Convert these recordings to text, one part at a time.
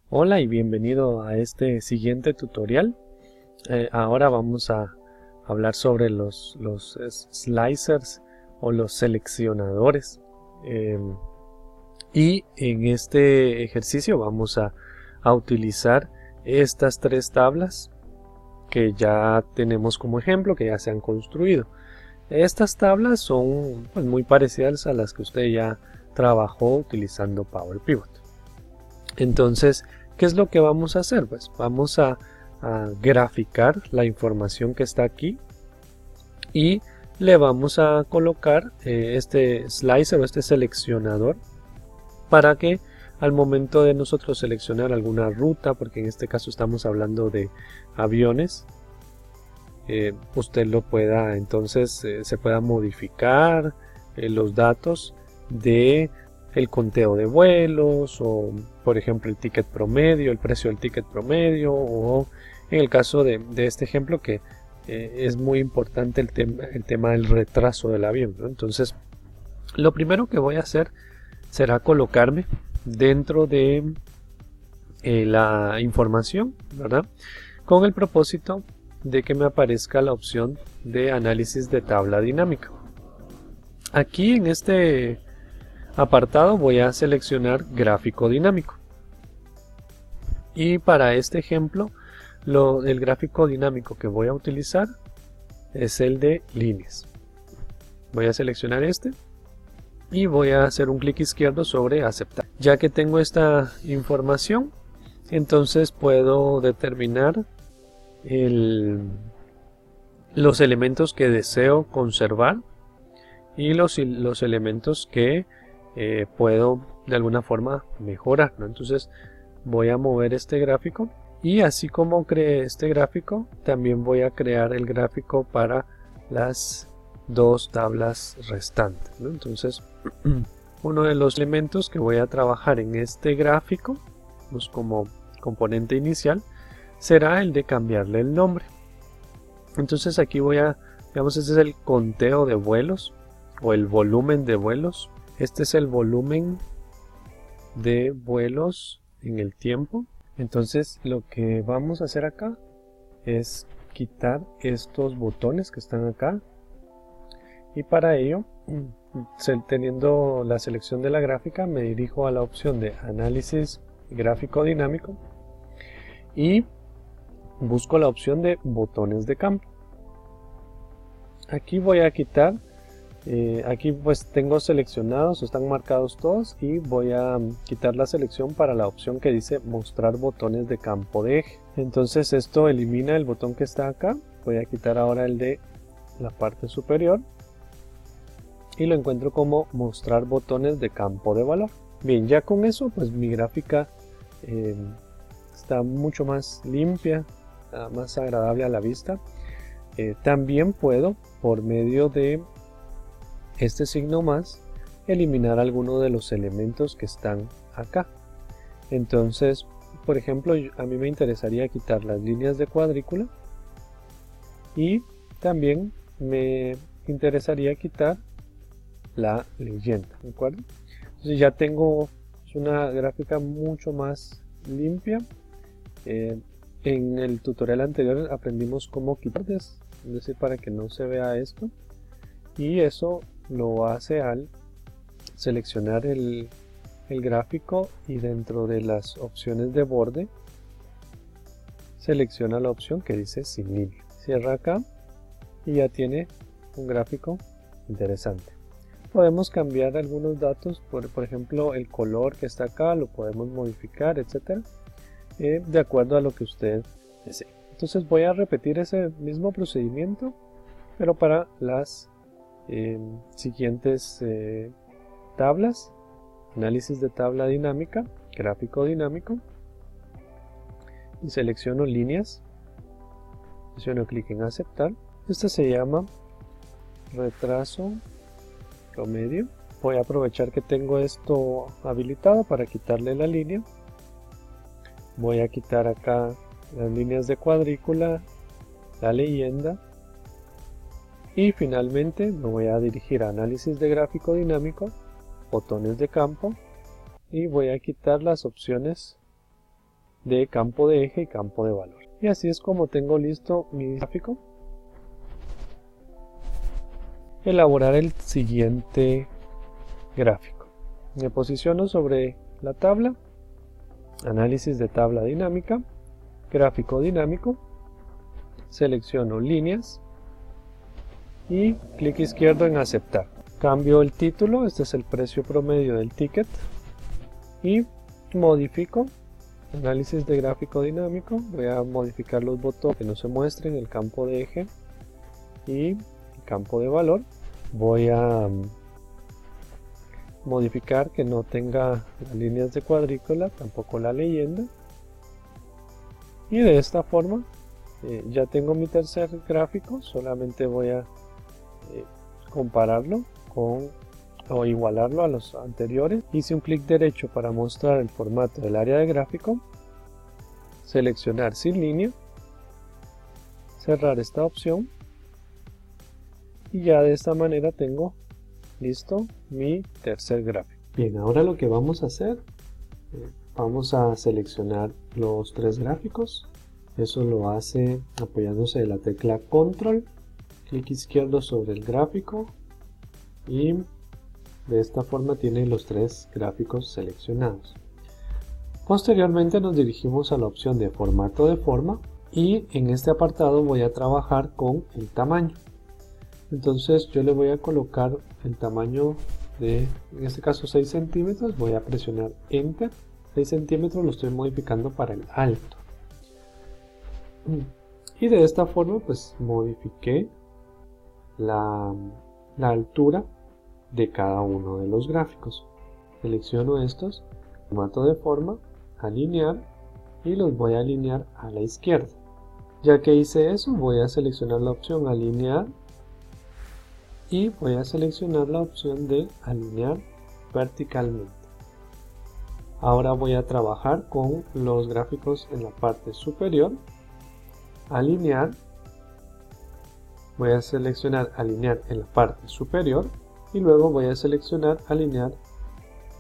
Hola y bienvenido a este siguiente tutorial. Ahora vamos a hablar sobre los slicers o los seleccionadores. Y en este ejercicio vamos a utilizar estas tres tablas que ya tenemos como ejemplo, que ya se han construido. Estas tablas son pues, muy parecidas a las que usted ya trabajó utilizando Power Pivot. Entonces, ¿qué es lo que vamos a hacer? Pues vamos a graficar la información que está aquí y le vamos a colocar este slicer o este seleccionador para que al momento de nosotros seleccionar alguna ruta, porque en este caso estamos hablando de aviones, usted lo pueda entonces se pueda modificar los datos de el conteo de vuelos o por ejemplo el ticket promedio, el precio del ticket promedio, o en el caso de este ejemplo que es muy importante el tema del retraso del avión, ¿no? Entonces lo primero que voy a hacer será colocarme dentro de la información, ¿verdad? Con el propósito de que me aparezca la opción de análisis de tabla dinámica. Aquí en este apartado voy a seleccionar gráfico dinámico. Y para este ejemplo, el gráfico dinámico que voy a utilizar es el de líneas. Voy a seleccionar este y voy a hacer un clic izquierdo sobre aceptar. Ya que tengo esta información, entonces puedo determinar los elementos que deseo conservar y los elementos que puedo de alguna forma mejorar, ¿no? Entonces voy a mover este gráfico y así como creé este gráfico, también voy a crear el gráfico para las dos tablas restantes, ¿no? Entonces uno de los elementos que voy a trabajar en este gráfico, pues como componente inicial, será el de cambiarle el nombre. Entonces aquí digamos, este es el conteo de vuelos o el volumen de vuelos. Este es el volumen de vuelos en el tiempo. Entonces lo que vamos a hacer acá es quitar estos botones que están acá, y para ello, teniendo la selección de la gráfica, me dirijo a la opción de análisis gráfico dinámico y busco la opción de botones de campo. Aquí voy a quitar, aquí pues tengo seleccionados, están marcados todos, y voy a quitar la selección para la opción que dice mostrar botones de campo de eje. Entonces esto elimina el botón que está acá. Voy a quitar ahora el de la parte superior y lo encuentro como mostrar botones de campo de valor. Bien, ya con eso pues mi gráfica está mucho más limpia, más agradable a la vista. También puedo, por medio de este signo más, eliminar alguno de los elementos que están acá. Entonces, por ejemplo, a mí me interesaría quitar las líneas de cuadrícula y también me interesaría quitar la leyenda, ¿de acuerdo? Entonces ya tengo una gráfica mucho más limpia. En el tutorial anterior aprendimos cómo quitar, es decir, para que no se vea esto, y eso lo hace al seleccionar el gráfico y dentro de las opciones de borde selecciona la opción que dice sin línea. Cierra acá y ya tiene un gráfico interesante. Podemos cambiar algunos datos, por ejemplo el color que está acá lo podemos modificar, etcétera, de acuerdo a lo que usted desee. Entonces voy a repetir ese mismo procedimiento, pero para las siguientes tablas: análisis de tabla dinámica, gráfico dinámico, y selecciono líneas, presiono clic en aceptar. Este se llama retraso promedio. Voy a aprovechar que tengo esto habilitado para quitarle la línea. Voy a quitar acá las líneas de cuadrícula, la leyenda, y finalmente me voy a dirigir a análisis de gráfico dinámico, botones de campo, y voy a quitar las opciones de campo de eje y campo de valor. Y así es como tengo listo mi gráfico. Elaborar el siguiente gráfico. Me posiciono sobre la tabla, análisis de tabla dinámica, gráfico dinámico, selecciono líneas y clic izquierdo en aceptar. Cambio el título, este es el precio promedio del ticket, y modifico análisis de gráfico dinámico. Voy a modificar los botones que no se muestren, el campo de eje y el campo de valor. Voy a modificar que no tenga las líneas de cuadrícula, tampoco la leyenda, y de esta forma ya tengo mi tercer gráfico. Solamente voy a compararlo o igualarlo a los anteriores. Hice un clic derecho para mostrar el formato del área de gráfico, seleccionar sin línea, cerrar esta opción y ya de esta manera tengo listo mi tercer gráfico. Bien, ahora lo que vamos a hacer, vamos a seleccionar los tres gráficos. Eso lo hace apoyándose de la tecla control, clic izquierdo sobre el gráfico y de esta forma tiene los tres gráficos seleccionados. Posteriormente nos dirigimos a la opción de formato de forma y en este apartado voy a trabajar con el tamaño. Entonces yo le voy a colocar el tamaño de, en este caso 6 centímetros, voy a presionar Enter. 6 centímetros lo estoy modificando para el alto. Y de esta forma pues modifiqué la altura de cada uno de los gráficos. Selecciono estos, formato de forma, alinear y los voy a alinear a la izquierda. Ya que hice eso, voy a seleccionar la opción alinear y voy a seleccionar la opción de alinear verticalmente. Ahora voy a trabajar con los gráficos en la parte superior, alinear, voy a seleccionar alinear en la parte superior y luego voy a seleccionar alinear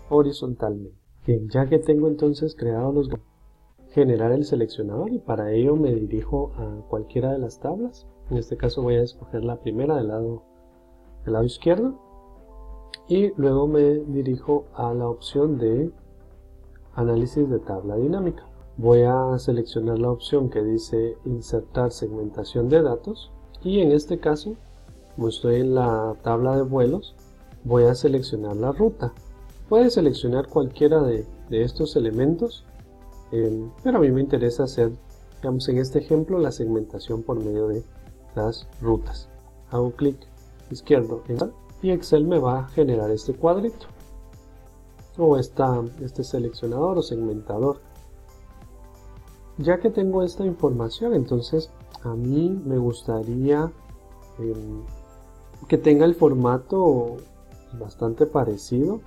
horizontalmente. Bien, ya que tengo entonces creado los gráficos, generar el seleccionador, y para ello me dirijo a cualquiera de las tablas. En este caso voy a escoger la primera del lado izquierdo y luego me dirijo a la opción de análisis de tabla dinámica. Voy a seleccionar la opción que dice insertar segmentación de datos y en este caso, como estoy en la tabla de vuelos, voy a seleccionar la ruta. Puedes seleccionar cualquiera de estos elementos, pero a mí me interesa hacer, digamos en este ejemplo, la segmentación por medio de las rutas. Hago clic izquierdo y Excel me va a generar este cuadrito o este seleccionador o segmentador. Ya que tengo esta información, entonces a mí me gustaría que tenga el formato bastante parecido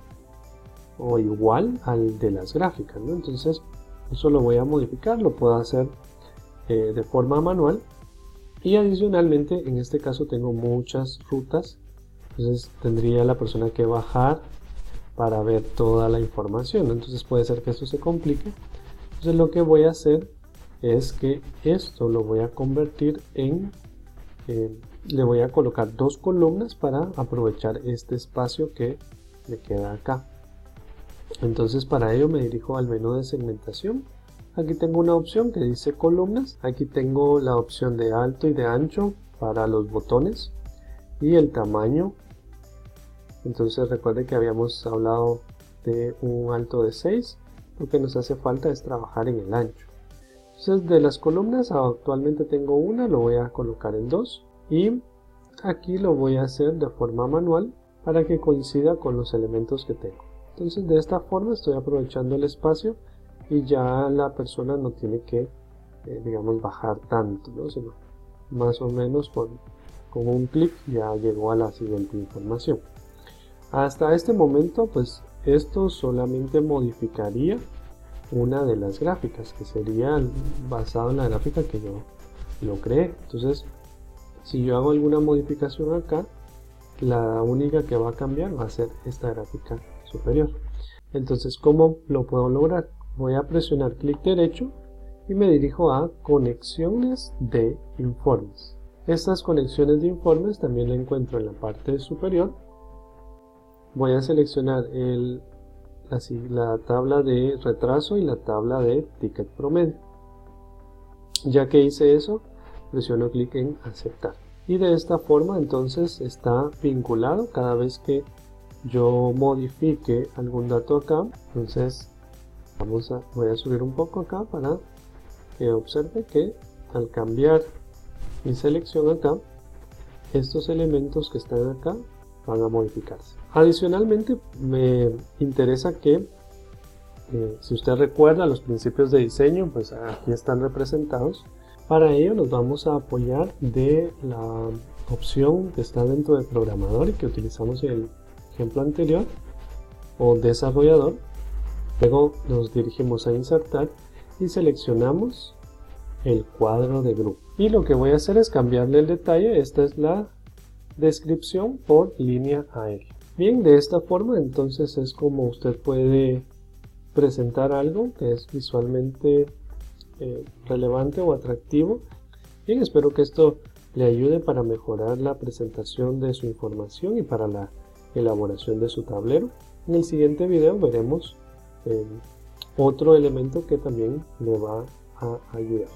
o igual al de las gráficas, ¿no? Entonces eso lo voy a modificar, lo puedo hacer de forma manual. Y adicionalmente, en este caso tengo muchas rutas, entonces tendría la persona que bajar para ver toda la información, entonces puede ser que esto se complique. Entonces lo que voy a hacer es que esto lo voy a convertir en, le voy a colocar dos columnas para aprovechar este espacio que me queda acá. Entonces para ello me dirijo al menú de segmentación. Aquí tengo una opción que dice columnas, aquí tengo la opción de alto y de ancho para los botones y el tamaño. Entonces recuerden que habíamos hablado de un alto de 6, lo que nos hace falta es trabajar en el ancho. Entonces de las columnas actualmente tengo una, lo voy a colocar en 2 y aquí lo voy a hacer de forma manual para que coincida con los elementos que tengo. Entonces de esta forma estoy aprovechando el espacio y ya la persona no tiene que, digamos, bajar tanto, ¿no? Sino más o menos con un clic ya llegó a la siguiente información. Hasta este momento, pues esto solamente modificaría una de las gráficas, que sería basado en la gráfica que yo lo creé. Entonces, si yo hago alguna modificación acá, la única que va a cambiar va a ser esta gráfica superior. Entonces, ¿cómo lo puedo lograr? Voy a presionar clic derecho y me dirijo a conexiones de informes. Estas conexiones de informes también la encuentro en la parte superior. Voy a seleccionar la tabla de retraso y la tabla de ticket promedio. Ya que hice eso, presiono clic en aceptar. Y de esta forma entonces está vinculado cada vez que yo modifique algún dato acá. Entonces voy a subir un poco acá para que observe que al cambiar mi selección acá, estos elementos que están acá van a modificarse. Adicionalmente me interesa que si usted recuerda los principios de diseño, pues aquí están representados. Para ello nos vamos a apoyar de la opción que está dentro del programador y que utilizamos en el ejemplo anterior, o desarrollador. Luego nos dirigimos a insertar y seleccionamos el cuadro de grupo. Y lo que voy a hacer es cambiarle el detalle. Esta es la descripción por línea aérea. Bien, de esta forma entonces es como usted puede presentar algo que es visualmente relevante o atractivo. Bien, espero que esto le ayude para mejorar la presentación de su información y para la elaboración de su tablero. En el siguiente video veremos otro elemento que también le va a ayudar.